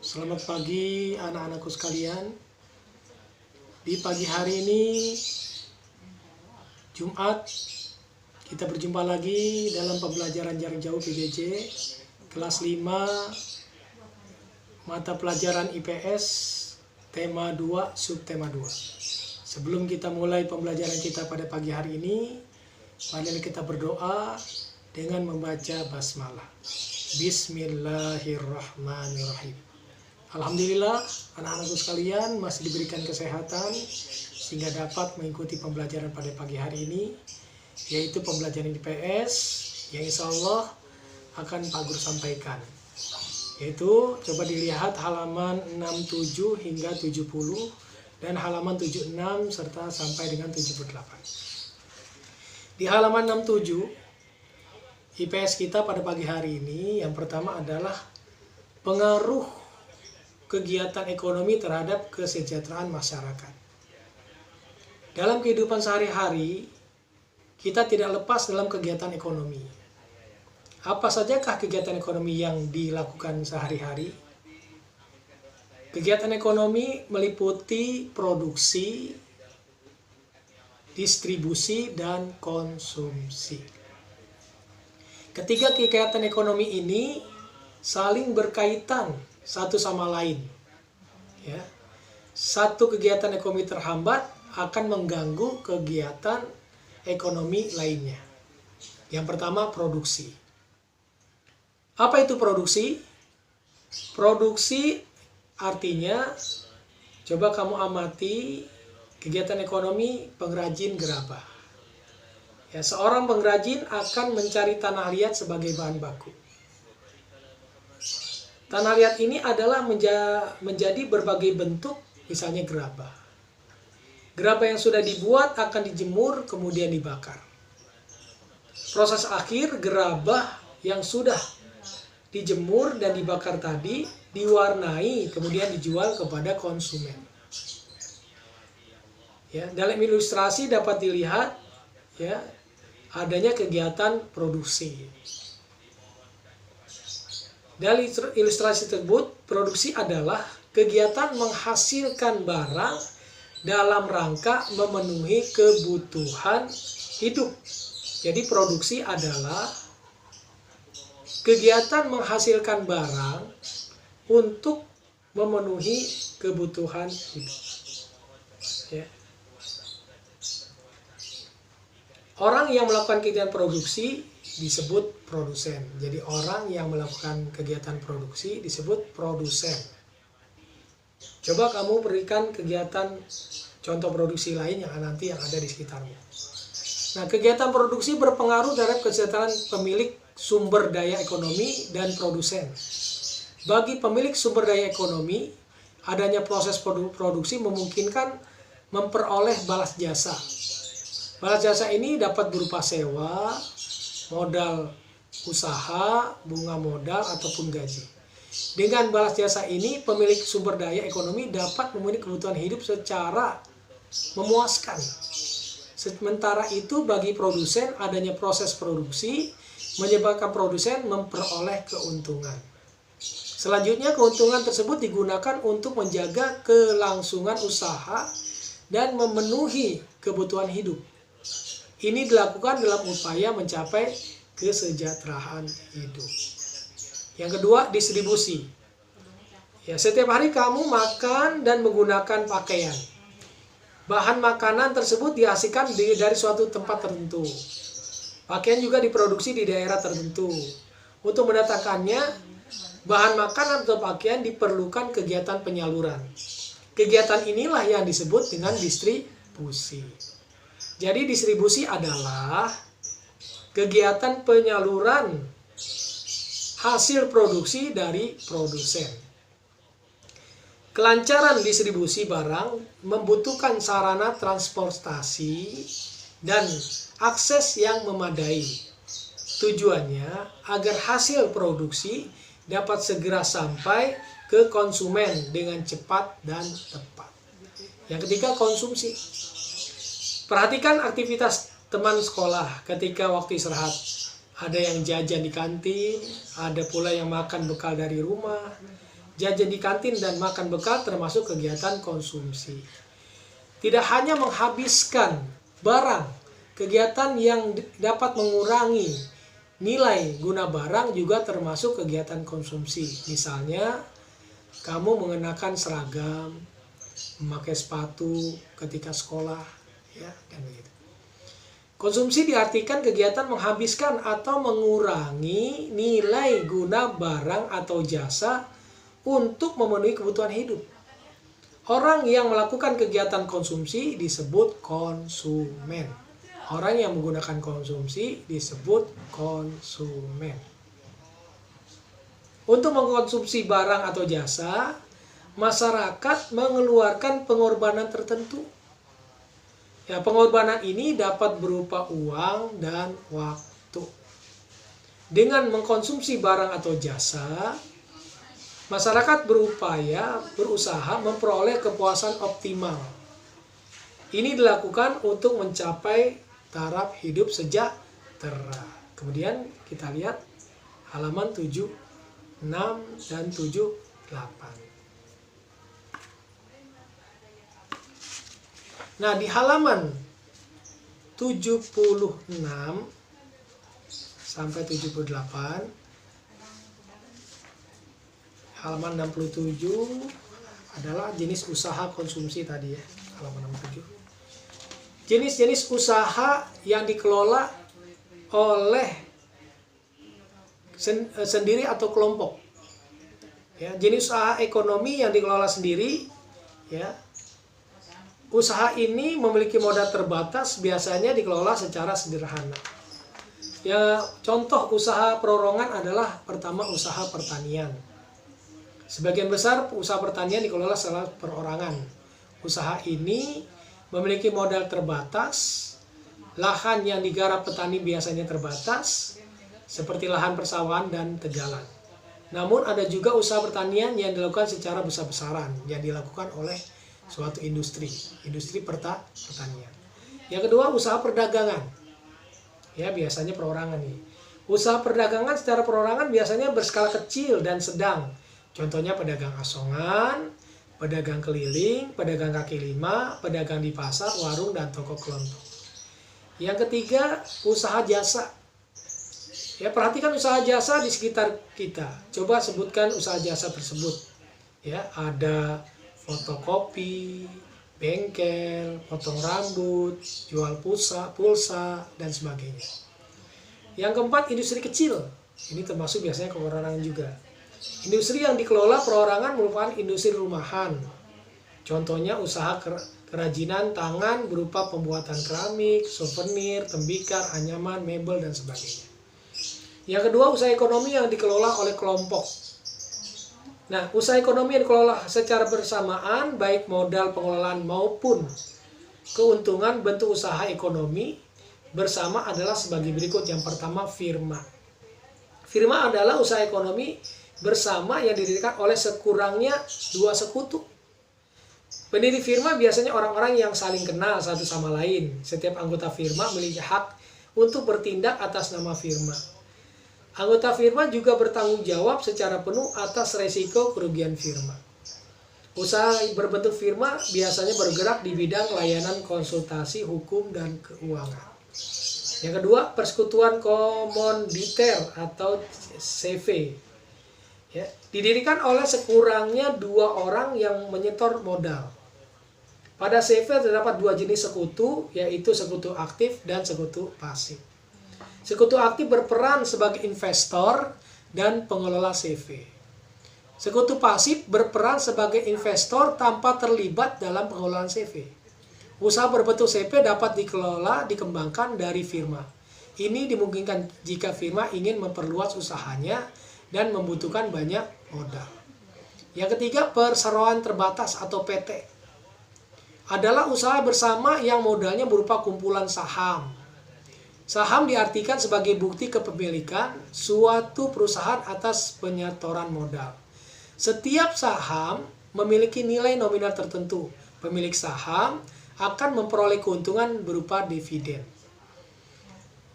Selamat pagi anak-anakku sekalian. Di pagi hari ini Jumat, kita berjumpa lagi dalam pembelajaran jarak jauh PJJ kelas 5 mata pelajaran IPS tema 2 subtema 2. Sebelum kita mulai pembelajaran kita pada pagi hari ini, marilah kita berdoa dengan membaca basmalah. Bismillahirrahmanirrahim. Alhamdulillah, anak-anakku sekalian masih diberikan kesehatan sehingga dapat mengikuti pembelajaran pada pagi hari ini, yaitu pembelajaran IPS yang insya Allah akan Pak Guru sampaikan. Yaitu coba dilihat halaman 67 hingga 70 dan halaman 76 serta sampai dengan 78. Di halaman 67 IPS kita pada pagi hari ini yang pertama adalah pengaruh kegiatan ekonomi terhadap kesejahteraan masyarakat. Dalam kehidupan sehari-hari, kita tidak lepas dalam kegiatan ekonomi. Apa sajakah kegiatan ekonomi yang dilakukan sehari-hari? Kegiatan ekonomi meliputi produksi, distribusi, dan konsumsi. Ketiga kegiatan ekonomi ini saling berkaitan satu sama lain. Ya. Satu kegiatan ekonomi terhambat akan mengganggu kegiatan ekonomi lainnya. Yang pertama, produksi. Apa itu produksi? Produksi artinya, coba kamu amati kegiatan ekonomi pengrajin gerabah. Ya, seorang pengrajin akan mencari tanah liat sebagai bahan baku. Tanah liat ini adalah menjadi berbagai bentuk, misalnya gerabah. Gerabah yang sudah dibuat akan dijemur, kemudian dibakar. Proses akhir gerabah yang sudah dijemur dan dibakar tadi diwarnai, kemudian dijual kepada konsumen. Ya, dalam ilustrasi dapat dilihat ya, adanya kegiatan produksi. Dari ilustrasi tersebut, produksi adalah kegiatan menghasilkan barang dalam rangka memenuhi kebutuhan hidup. Jadi produksi adalah kegiatan menghasilkan barang untuk memenuhi kebutuhan hidup. Ya. Orang yang melakukan kegiatan produksi disebut produsen. Jadi orang yang melakukan kegiatan produksi disebut produsen. Coba kamu berikan kegiatan contoh produksi lain yang nanti yang ada di sekitarmu. Nah, kegiatan produksi berpengaruh terhadap kesejahteraan pemilik sumber daya ekonomi dan produsen. Bagi pemilik sumber daya ekonomi, adanya proses produksi memungkinkan memperoleh balas jasa. Balas jasa ini dapat berupa sewa, modal usaha, bunga modal, ataupun gaji. Dengan balas jasa ini, pemilik sumber daya ekonomi dapat memenuhi kebutuhan hidup secara memuaskan. Sementara itu, bagi produsen, adanya proses produksi menyebabkan produsen memperoleh keuntungan. Selanjutnya, keuntungan tersebut digunakan untuk menjaga kelangsungan usaha dan memenuhi kebutuhan hidup. Ini dilakukan dalam upaya mencapai kesejahteraan hidup. Yang kedua, distribusi. Ya, setiap hari kamu makan dan menggunakan pakaian. Bahan makanan tersebut dihasilkan dari suatu tempat tertentu. Pakaian juga diproduksi di daerah tertentu. Untuk mendatangkannya, bahan makanan atau pakaian diperlukan kegiatan penyaluran. Kegiatan inilah yang disebut dengan distribusi. Jadi distribusi adalah kegiatan penyaluran hasil produksi dari produsen. Kelancaran distribusi barang membutuhkan sarana transportasi dan akses yang memadai. Tujuannya agar hasil produksi dapat segera sampai ke konsumen dengan cepat dan tepat. Yang ketiga, konsumsi. Perhatikan aktivitas teman sekolah ketika waktu istirahat. Ada yang jajan di kantin, ada pula yang makan bekal dari rumah, jajan di kantin dan makan bekal termasuk kegiatan konsumsi. Tidak hanya menghabiskan barang, kegiatan yang dapat mengurangi nilai guna barang juga termasuk kegiatan konsumsi. Misalnya, kamu mengenakan seragam, memakai sepatu ketika sekolah, ya, dan begitu. Konsumsi diartikan kegiatan menghabiskan atau mengurangi nilai guna barang atau jasa untuk memenuhi kebutuhan hidup. Orang yang melakukan kegiatan konsumsi disebut konsumen. Orang yang menggunakan konsumsi disebut konsumen. Untuk mengkonsumsi barang atau jasa, masyarakat mengeluarkan pengorbanan tertentu. Ya, pengorbanan ini dapat berupa uang dan waktu. Dengan mengkonsumsi barang atau jasa, masyarakat berusaha memperoleh kepuasan optimal. Ini dilakukan untuk mencapai taraf hidup sejahtera. Kemudian kita lihat halaman 76 dan 78. Nah, di halaman 76 sampai 78, halaman 67 adalah jenis usaha konsumsi tadi ya, halaman 67. Jenis-jenis usaha yang dikelola oleh sendiri atau kelompok. Ya, jenis usaha ekonomi yang dikelola sendiri, ya. Usaha ini memiliki modal terbatas, biasanya dikelola secara sederhana. Ya, contoh usaha perorangan adalah pertama usaha pertanian. Sebagian besar usaha pertanian dikelola secara perorangan. Usaha ini memiliki modal terbatas, lahan yang digarap petani biasanya terbatas, seperti lahan persawahan dan tegalan. Namun ada juga usaha pertanian yang dilakukan secara besar-besaran, yang dilakukan oleh suatu industri pertanian. Yang kedua, usaha perdagangan. Ya, biasanya perorangan nih. Usaha perdagangan secara perorangan biasanya berskala kecil dan sedang. Contohnya pedagang asongan, pedagang keliling, pedagang kaki lima, pedagang di pasar, warung, dan toko kelontong. Yang ketiga, usaha jasa. Ya, perhatikan usaha jasa di sekitar kita. Coba sebutkan usaha jasa tersebut. Ya, ada fotokopi, bengkel, potong rambut, jual pulsa, dan sebagainya. Yang keempat, industri kecil. Ini termasuk biasanya perorangan juga. Industri yang dikelola perorangan merupakan industri rumahan. Contohnya usaha kerajinan tangan berupa pembuatan keramik, souvenir, tembikar, anyaman, mebel, dan sebagainya. Yang kedua, usaha ekonomi yang dikelola oleh kelompok. Nah, usaha ekonomi yang dikelola secara bersamaan, baik modal pengelolaan maupun keuntungan bentuk usaha ekonomi bersama adalah sebagai berikut. Yang pertama, firma. Firma adalah usaha ekonomi bersama yang didirikan oleh sekurangnya dua sekutu. Pendiri firma biasanya orang-orang yang saling kenal satu sama lain. Setiap anggota firma memiliki hak untuk bertindak atas nama firma. Anggota firma juga bertanggung jawab secara penuh atas resiko kerugian firma. Usaha berbentuk firma biasanya bergerak di bidang layanan konsultasi, hukum, dan keuangan. Yang kedua, persekutuan komoditer atau CV. Ya, didirikan oleh sekurangnya dua orang yang menyetor modal. Pada CV terdapat dua jenis sekutu, yaitu sekutu aktif dan sekutu pasif. Sekutu aktif berperan sebagai investor dan pengelola CV. Sekutu pasif berperan sebagai investor tanpa terlibat dalam pengelolaan CV. Usaha berbentuk CV dapat dikembangkan dari firma. Ini dimungkinkan jika firma ingin memperluas usahanya dan membutuhkan banyak modal. Yang ketiga, perseroan terbatas atau PT. Adalah usaha bersama yang modalnya berupa kumpulan saham. Saham diartikan sebagai bukti kepemilikan suatu perusahaan atas penyetoran modal. Setiap saham memiliki nilai nominal tertentu. Pemilik saham akan memperoleh keuntungan berupa dividen.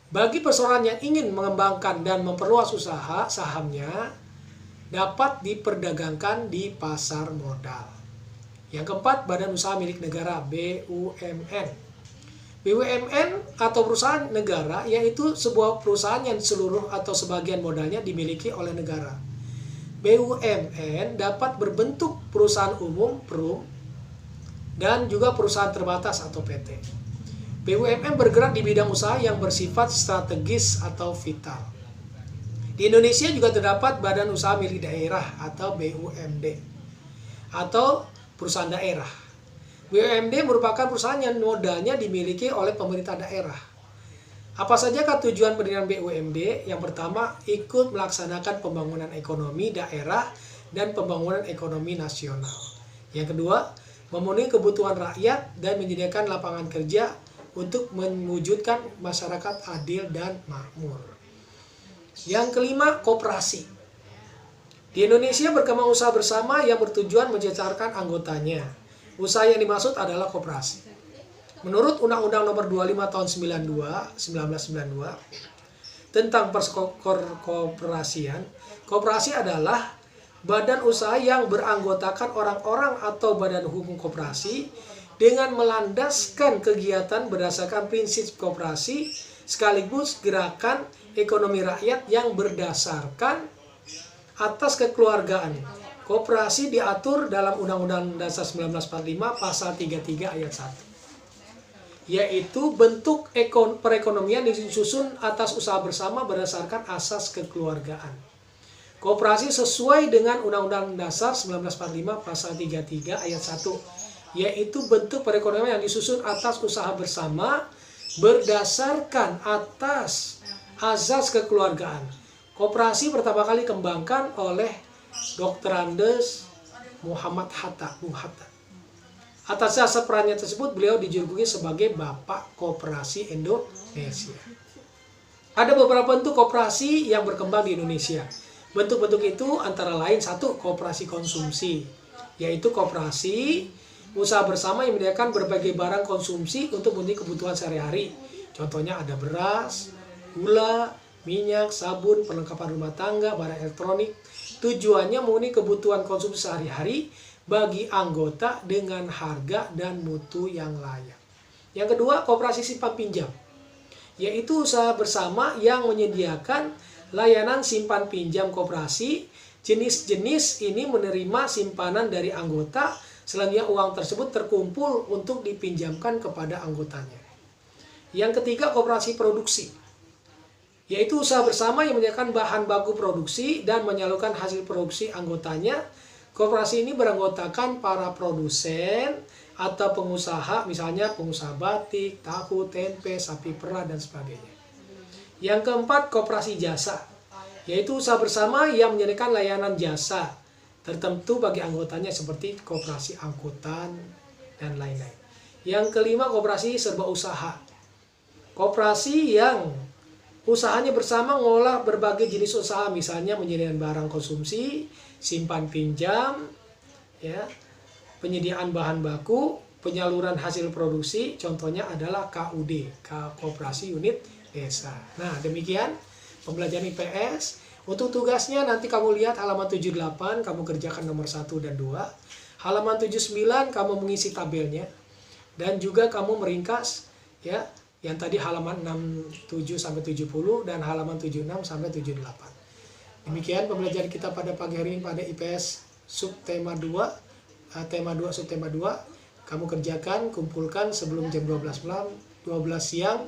Bagi perseroan yang ingin mengembangkan dan memperluas usaha sahamnya, dapat diperdagangkan di pasar modal. Yang keempat, badan usaha milik negara, BUMN. BUMN atau perusahaan negara yaitu sebuah perusahaan yang seluruh atau sebagian modalnya dimiliki oleh negara. BUMN dapat berbentuk perusahaan umum (PRUM) dan juga perusahaan terbatas atau PT. BUMN bergerak di bidang usaha yang bersifat strategis atau vital. Di Indonesia juga terdapat badan usaha milik daerah atau BUMD atau perusahaan daerah. BUMD merupakan perusahaan yang modalnya dimiliki oleh pemerintah daerah. Apa sajakah tujuan pendirian BUMD? Yang pertama, ikut melaksanakan pembangunan ekonomi daerah dan pembangunan ekonomi nasional. Yang kedua, memenuhi kebutuhan rakyat dan menyediakan lapangan kerja untuk mewujudkan masyarakat adil dan makmur. Yang kelima, koperasi. Di Indonesia berkembang usaha bersama yang bertujuan mensejahterakan anggotanya. Usaha yang dimaksud adalah koperasi. Menurut Undang-Undang Nomor 25 Tahun 1992 tentang perkoperasian, koperasi adalah badan usaha yang beranggotakan orang-orang atau badan hukum koperasi dengan melandaskan kegiatan berdasarkan prinsip koperasi sekaligus gerakan ekonomi rakyat yang berdasarkan atas kekeluargaan. Koperasi diatur dalam Undang-Undang Dasar 1945 Pasal 33 Ayat 1. Yaitu bentuk perekonomian yang disusun atas usaha bersama berdasarkan asas kekeluargaan. Koperasi sesuai dengan Undang-Undang Dasar 1945 Pasal 33 Ayat 1, yaitu bentuk perekonomian yang disusun atas usaha bersama berdasarkan atas asas kekeluargaan. Koperasi pertama kali dikembangkan oleh Dr. Andes Muhammad Hatta, Bung Hatta. Atas dasar perannya tersebut, beliau dijuluki sebagai Bapak Koperasi Indonesia. Ada beberapa bentuk koperasi yang berkembang di Indonesia. Bentuk-bentuk itu antara lain satu, koperasi konsumsi, yaitu koperasi usaha bersama yang menyediakan berbagai barang konsumsi untuk memenuhi kebutuhan sehari-hari. Contohnya ada beras, gula, minyak, sabun, perlengkapan rumah tangga, barang elektronik. Tujuannya memenuhi kebutuhan konsumsi sehari-hari bagi anggota dengan harga dan mutu yang layak. Yang kedua, koperasi simpan pinjam, yaitu usaha bersama yang menyediakan layanan simpan pinjam koperasi. Jenis-jenis ini menerima simpanan dari anggota, selanjutnya uang tersebut terkumpul untuk dipinjamkan kepada anggotanya. Yang ketiga, koperasi produksi, yaitu usaha bersama yang menyediakan bahan baku produksi dan menyalurkan hasil produksi anggotanya. Koperasi ini beranggotakan para produsen atau pengusaha, misalnya pengusaha batik, tahu, tempe, sapi perah, dan sebagainya. Yang keempat, koperasi jasa, yaitu usaha bersama yang menyediakan layanan jasa tertentu bagi anggotanya seperti koperasi angkutan dan lain-lain. Yang kelima, koperasi serba usaha. Koperasi yang usahanya bersama mengolah berbagai jenis usaha, misalnya menyediakan barang konsumsi, simpan pinjam, ya, penyediaan bahan baku, penyaluran hasil produksi, contohnya adalah KUD, Koperasi Unit Desa. Nah, demikian pembelajaran IPS. Untuk tugasnya nanti kamu lihat halaman 78, kamu kerjakan nomor 1 dan 2. Halaman 79 kamu mengisi tabelnya dan juga kamu meringkas, ya, yang tadi halaman 67 sampai 70 dan halaman 76 sampai 78. Demikian pembelajaran kita pada pagi hari ini pada IPS subtema 2, tema 2 subtema 2. Kamu kerjakan, kumpulkan sebelum jam 12 malam, 12 siang,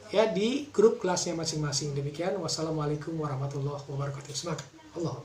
ya, di grup kelasnya masing-masing. Demikian, wassalamualaikum warahmatullahi wabarakatuh. Semangat. Allah.